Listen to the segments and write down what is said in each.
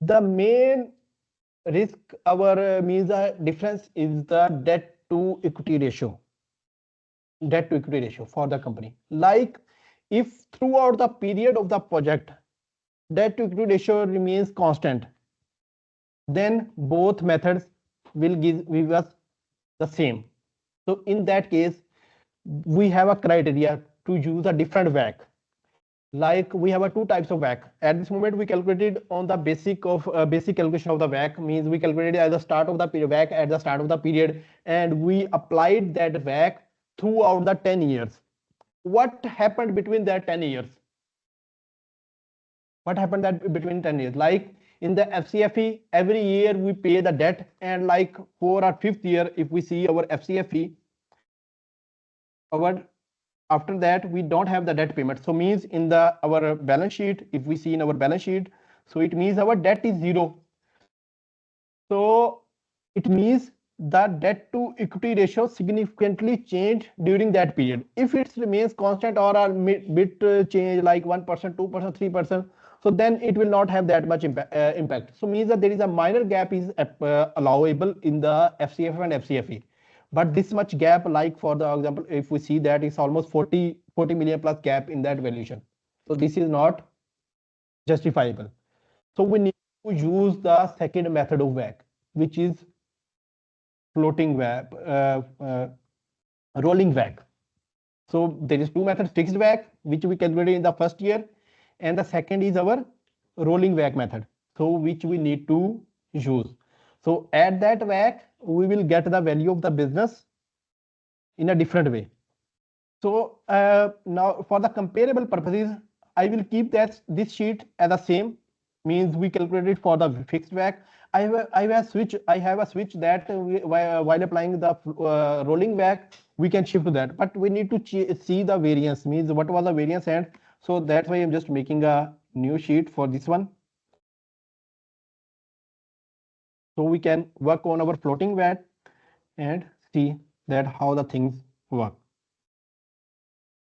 the main risk means the difference is the debt to equity ratio. Debt to equity ratio for the company. Like if throughout the period of the project, debt to equity ratio remains constant, then both methods will give us the same. So in that case, we have a criteria to use a different WACC. Like we have two types of WACC. At this moment, we calculated on the basic calculation of the WACC, means we calculated at the start of the period, WACC at the start of the period, and we applied that WACC throughout the 10 years. What happened between that 10 years? What happened that between 10 years? Like in the FCFE, every year we pay the debt, and like 4th or 5th year, if we see our FCFE, after that we don't have the debt payment. So means in our balance sheet, if we see in our balance sheet, so it means our debt is 0. So it means the debt to equity ratio significantly changed during that period. If it remains constant or a bit change like 1%, 2%, 3%, so then it will not have that much impact. So means that there is a minor gap is allowable in the FCFF and FCFE. But this much gap, like for the example, if we see that it's almost 40 million plus gap in that valuation. So this is not justifiable. So we need to use the second method of WACC, which is floating WACC, rolling WACC. So there is two methods: fixed WACC, which we calculated in the first year, and the second is our rolling WACC method, so which we need to use. So at that WACC, we will get the value of the business in a different way. So now for the comparable purposes, I will keep this sheet as the same, means we calculated for the fixed WACC. I have a switch that while applying the rolling WACC, we can shift to that, but we need to see the variance, means what was the variance, and so that's why I'm just making a new sheet for this one. So we can work on our floating WACC and see that how the things work.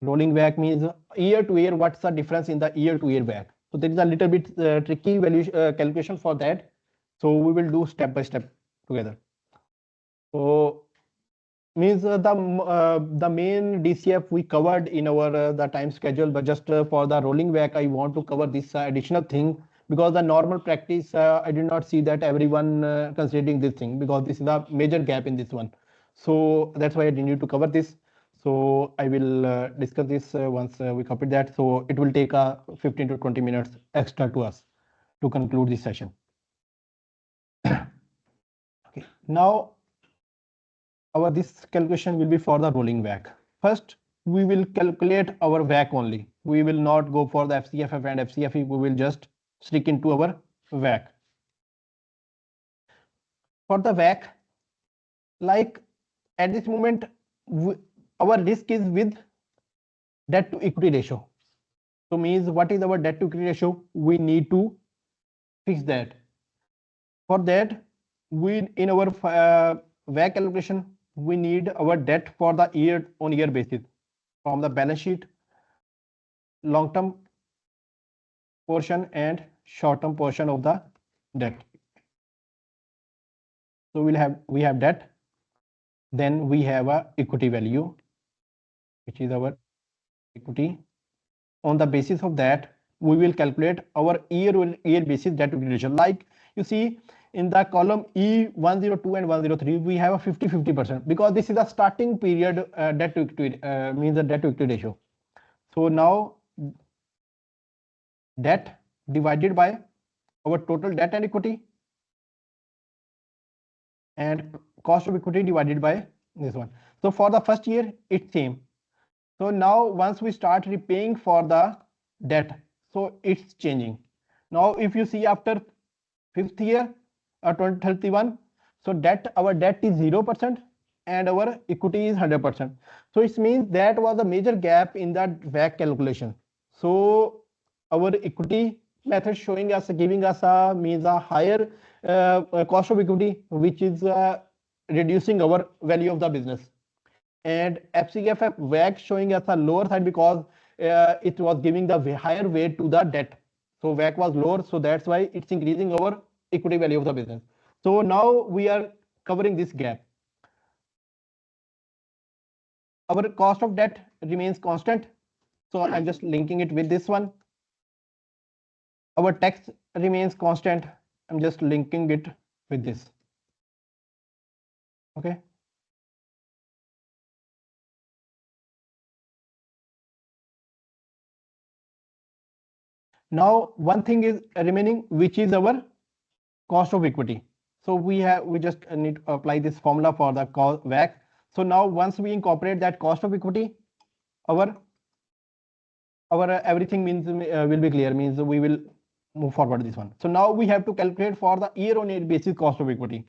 Rolling WACC means year to year, what's the difference in the year to year WACC. So there is a little bit tricky calculation for that. So we will do step by step together. So means the main DCF we covered in our the time schedule, but just for the rolling WACC, I want to cover this additional thing, because the normal practice, I did not see that everyone considering this thing, because this is a major gap in this one. So that's why I need to cover this. So I will discuss this once we complete that. So it will take 15 to 20 minutes extra to us to conclude this session. Okay, now this calculation will be for the rolling WACC. First, we will calculate our WACC only. We will not go for the FCFF and FCFE. We will just stick into our WACC. For the WACC, like at this moment, our risk is with debt to equity ratio. So means what is our debt to equity ratio? We need to fix that. For that, we in our WACC calculation, we need our debt for the year-on-year basis from the balance sheet, long-term portion and short-term portion of the debt. So we have debt, then we have a equity value, which is our equity. On the basis of that, we will calculate our year-on-year basis debt to equity ratio. Like you see in the column E102 and 103, we have a 50-50%, because this is the starting period debt to equity, means the debt to equity ratio. So now debt divided by our total debt and equity, and cost of equity divided by this one. So for the first year, it's same. So now once we start repaying for the debt, so it's changing. Now if you see after 5th year, 2031, so our debt is 0% and our equity is 100%. So it means that was a major gap in that WACC calculation. So our equity method giving us a higher cost of equity, which is reducing our value of the business, and FCFF WACC showing us a lower side, because it was giving the higher weight to the debt. So WACC was lower, so that's why it's increasing our equity value of the business. So now we are covering this gap. Our cost of debt remains constant, so I'm just linking it with this one. Our tax remains constant, I'm just linking it with this. Okay. Now one thing is remaining, which is our cost of equity. So we just need to apply this formula for the WACC. So now once we incorporate that cost of equity, our everything means will be clear, means we will move forward this one. So now we have to calculate for the year-on-year basis cost of equity,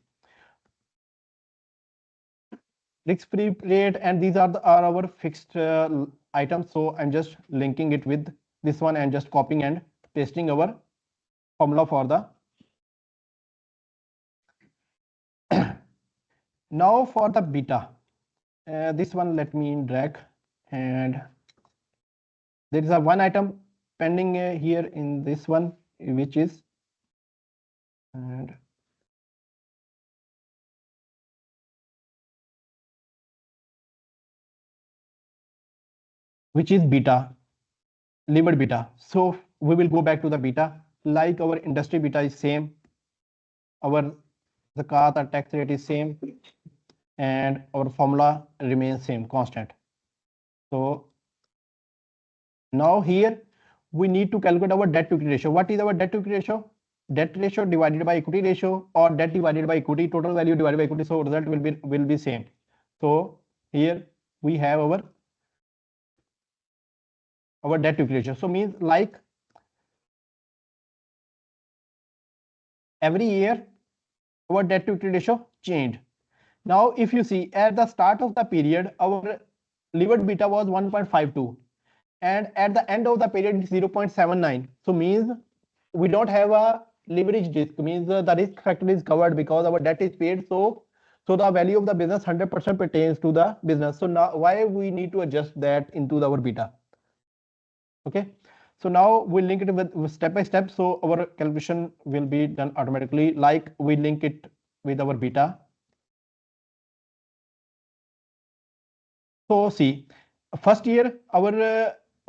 risk-free rate, and these are our fixed items. So I'm just linking it with this one and just copying and pasting our formula for the. Now for the beta, this one let me drag, and there is a one item pending here in this one, which is and which is beta, levered beta. So we will go back to the beta. Like our industry beta is same, our zakat or tax rate is same, and our formula remains same, constant. So now here we need to calculate our debt to equity ratio. What is our debt to equity ratio? Debt ratio divided by equity ratio, or debt divided by equity, total value divided by equity. So result will be same. So here we have our debt to equity ratio. So means like every year our debt to equity ratio changed. Now if you see at the start of the period, our levered beta was 1.52, and at the end of the period it's 0.79. So means we don't have a leverage risk, means the risk factor is covered because our debt is paid. So the value of the business 100% pertains to the business. So now why we need to adjust that into our beta? Okay. So now we'll link it with step by step. So our calculation will be done automatically, like we link it with our beta. So see, first year our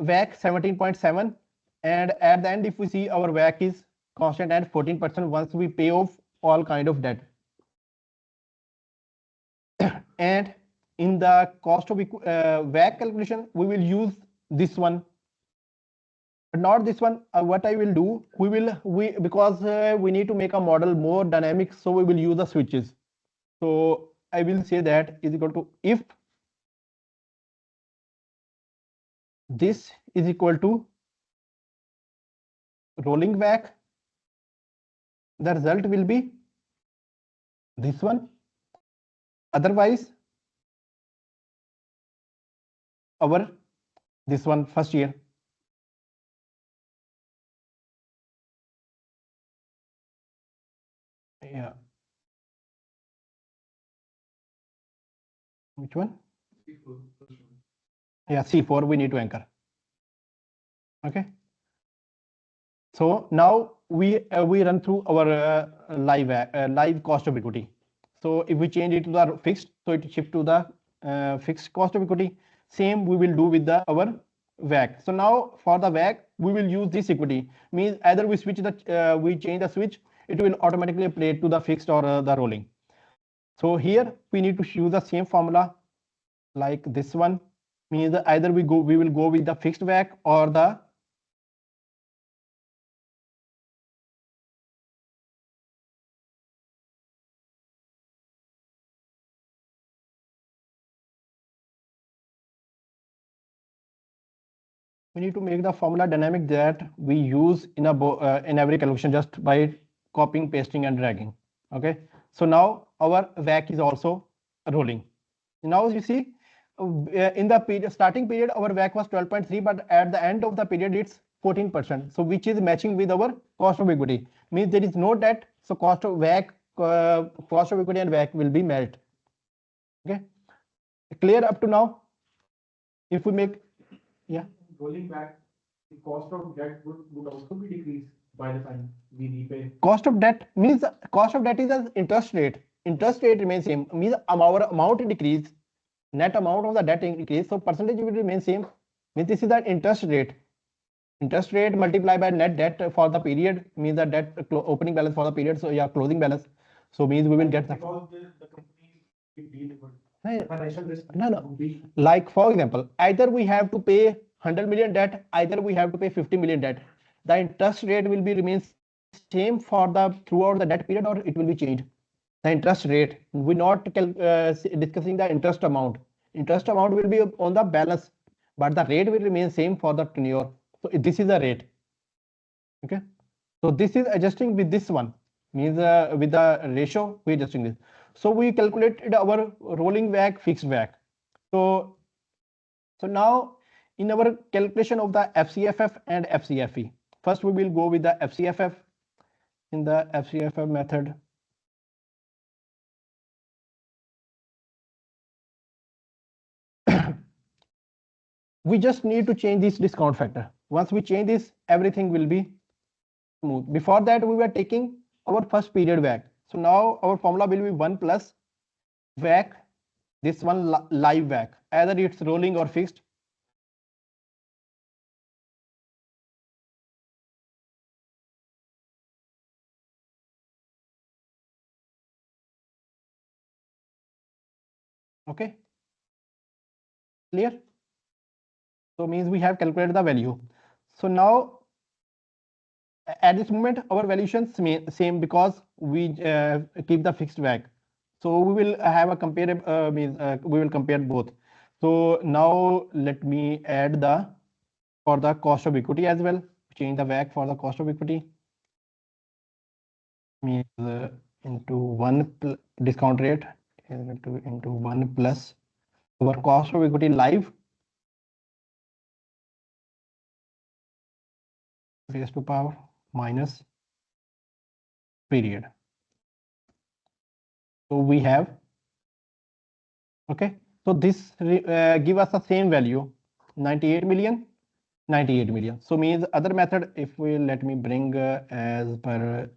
WACC 17.7, and at the end if we see our WACC is constant at 14% once we pay off all kind of debt. And in the cost of WACC calculation we will use this one, but not this one. What I will do, because we need to make a model more dynamic, so we will use the switches. So I will say that is equal to, if this is equal to rolling WACC, the result will be this one. Otherwise our this one first year. Yeah. Which one? Yeah, C4 we need to anchor. Okay. So now we run through our live cost of equity. So if we change it to the fixed, so it shift to the fixed cost of equity. Same we will do with our WACC. So now for the WACC we will use this equity, means either we switch the we change the switch, it will automatically apply to the fixed or the rolling. So here we need to use the same formula like this one, means either we will go with the fixed WACC or the we need to make the formula dynamic that we use in every calculation just by copying, pasting, and dragging. Okay. So now our WACC is also rolling. Now you see in the starting period our WACC was 12.3, but at the end of the period it's 14%. So which is matching with our cost of equity, means there is no debt. So cost of equity and WACC will be met. Okay. Clear up to now? If we make, yeah. Rolling back, the cost of debt would also be decreased. by the time we repay. Cost of debt means cost of debt is as interest rate. Interest rate remains same. Means our amount decrease, net amount of the debt increase. So percentage will remain same. Means this is the interest rate. Interest rate multiplied by net debt for the period means the debt opening balance for the period. So yeah, closing balance. So means we will get the company financial risk. No. Like for example, either we have to pay 100 million debt, either we have to pay 50 million debt. The interest rate will be remain same for the throughout the debt period, or it will be changed. The interest rate, we're not discussing the interest amount. Interest amount will be on the balance, but the rate will remain same for the tenure. So this is the rate. Okay. So this is adjusting with this one, means with the ratio we adjusting this. So we calculated our rolling WACC, fixed WACC. So now in our calculation of the FCFF and FCFE, first we will go with the FCFF in the FCFF method. We just need to change this discount factor. Once we change this, everything will be smooth. Before that, we were taking our first period WACC. So now our formula will be 1 plus WACC, this one live WACC, either it's rolling or fixed. Okay, clear? So means we have calculated the value. So now at this moment our valuation same because we keep the fixed WACC. So we will have a compare we will compare both. So now let me add the for the cost of equity as well. Change the WACC for the cost of equity. Means into 1 discount rate into 1 plus our cost of equity live raised to power minus period. So we have, okay, so this give us the same value 98 million. So means other method, if we let me bring as per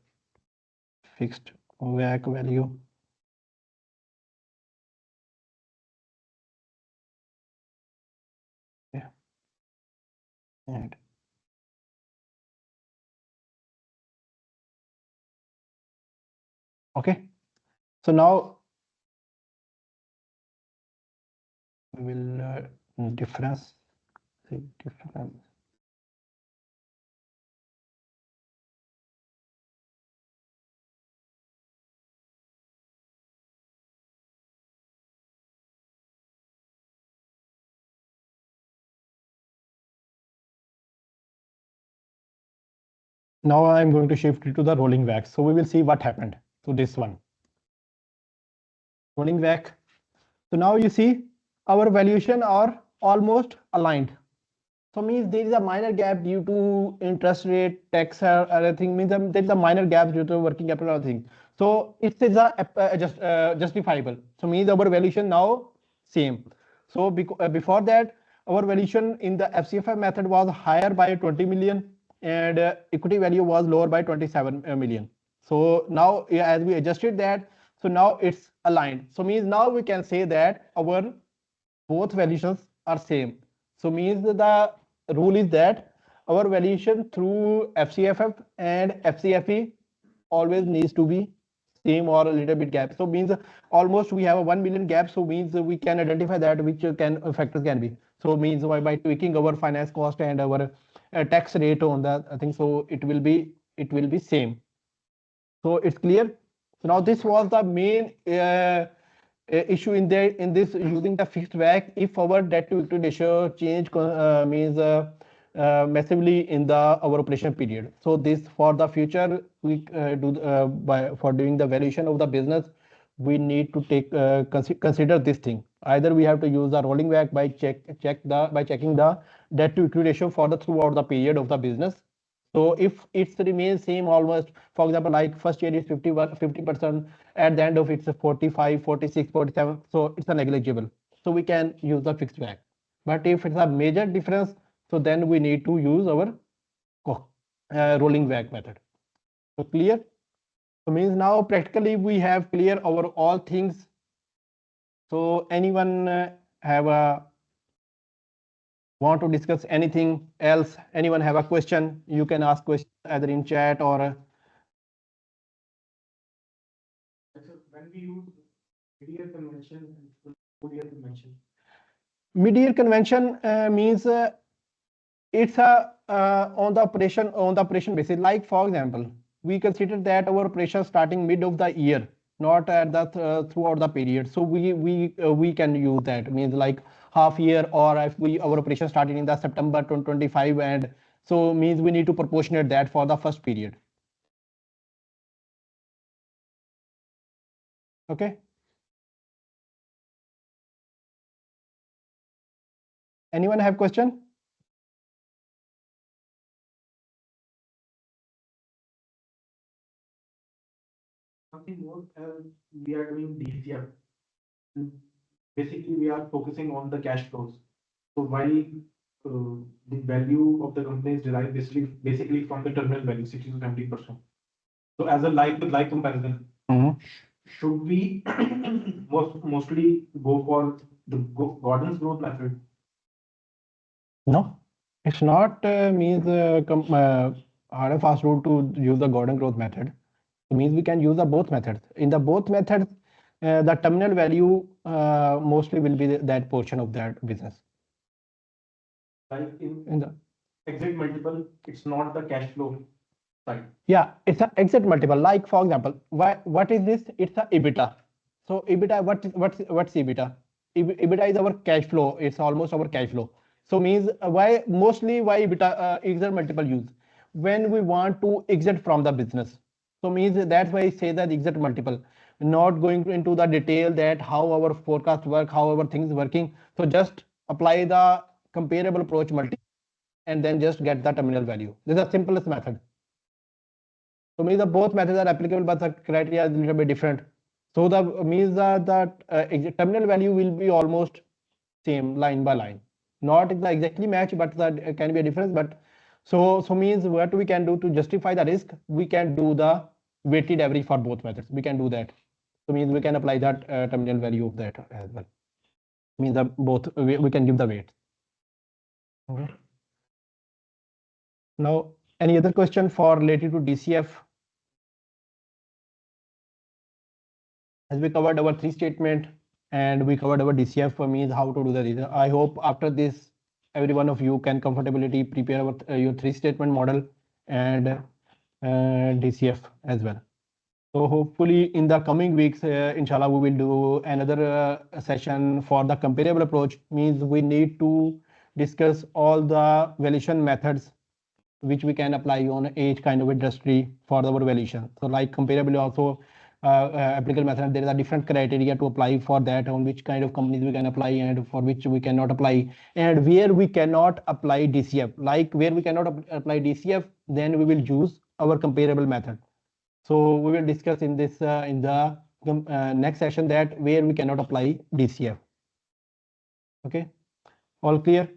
fixed WACC value. Yeah. And okay, so now we will difference. Now I'm going to shift it to the rolling WACC. So we will see what happened to this one. Rolling WACC. So now you see our valuation are almost aligned. So means there is a minor gap due to interest rate, tax, or other thing. Means there is a minor gap due to working capital or thing. So it is a justifiable. So means our valuation now same. So before that, our valuation in the FCFF method was higher by 20 million and equity value was lower by 27 million. So now as we adjusted that, so now it's aligned. So means now we can say that our both valuations are same. So means the rule is that our valuation through FCFF and FCFE always needs to be same or a little bit gap. So means almost we have a 1 million gap. So means we can identify that which factors can be. So means by tweaking our finance cost and our tax rate on that, I think so it will be same. So it's clear. So now this was the main issue in this using the fixed WACC. If our debt to equity ratio change means massively in the our operation period. So this for the future we for doing the valuation of the business, we need to take consider this thing. Either we have to use the rolling WACC by checking the debt to equity ratio for the throughout the period of the business. So if it remains same almost, for example, like first year is 50%, at the end of it's 45, 46, 47, so it's a negligible. So we can use the fixed WACC. But if it's a major difference, so then we need to use our rolling WACC method. So clear? So means now practically we have clear our all things. So anyone have a want to discuss anything else? Anyone have a question? You can ask question either in chat or. When we use mid-year convention and full-year convention. Mid-year convention means it's a on the operation basis. Like for example, we consider that our operation starting mid of the year, not at the throughout the period. So we can use that. Means like half year, or if our operation started in the September 2025, and so means we need to proportionate that for the first period. Okay. Anyone have question? Something more, we are doing DCF. Basically, we are focusing on the cash flows. So while the value of the company is derived basically from the terminal value, 60 to 70%. So as a like with like comparison, should we mostly go for the Gordon's growth method? No, it's not means hard and fast rule to use the Gordon growth method. It means we can use the both methods. In the both methods, the terminal value mostly will be that portion of that business. Like in the exit multiple, it's not the cash flow side. Yeah, it's an exit multiple. Like for example, what is this? It's a EBITDA. So EBITDA, what's EBITDA? EBITDA is our cash flow. It's almost our cash flow. So means why EBITDA exit multiple use when we want to exit from the business. So means that's why I say that exit multiple. Not going into the detail that how our forecast work, how our things working. So just apply the comparable approach multiple and then just get the terminal value. This is the simplest method. So means the both methods are applicable, but the criteria is a little bit different. So the means that terminal value will be almost same line by line, not exactly match, but that can be a difference. But so means what we can do to justify the risk, we can do the weighted average for both methods. We can do that. So means we can apply that terminal value of that as well. Means the both we can give the weight. Okay. Now, any other question for related to DCF? As we covered our three statement and we covered our DCF for means how to do the reason. I hope after this, every one of you can comfortably prepare your three statement model and DCF as well. So hopefully in the coming weeks, inshallah, we will do another session for the comparable approach. Means we need to discuss all the valuation methods which we can apply on each kind of industry for our valuation. So like comparable also applicable method, there is a different criteria to apply for that, on which kind of companies we can apply and for which we cannot apply, and where we cannot apply DCF. Like where we cannot apply DCF, then we will use our comparable method. So we will discuss in this in the next session that where we cannot apply DCF. Okay, all clear?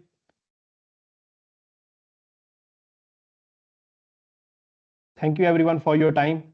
Thank you everyone for your time.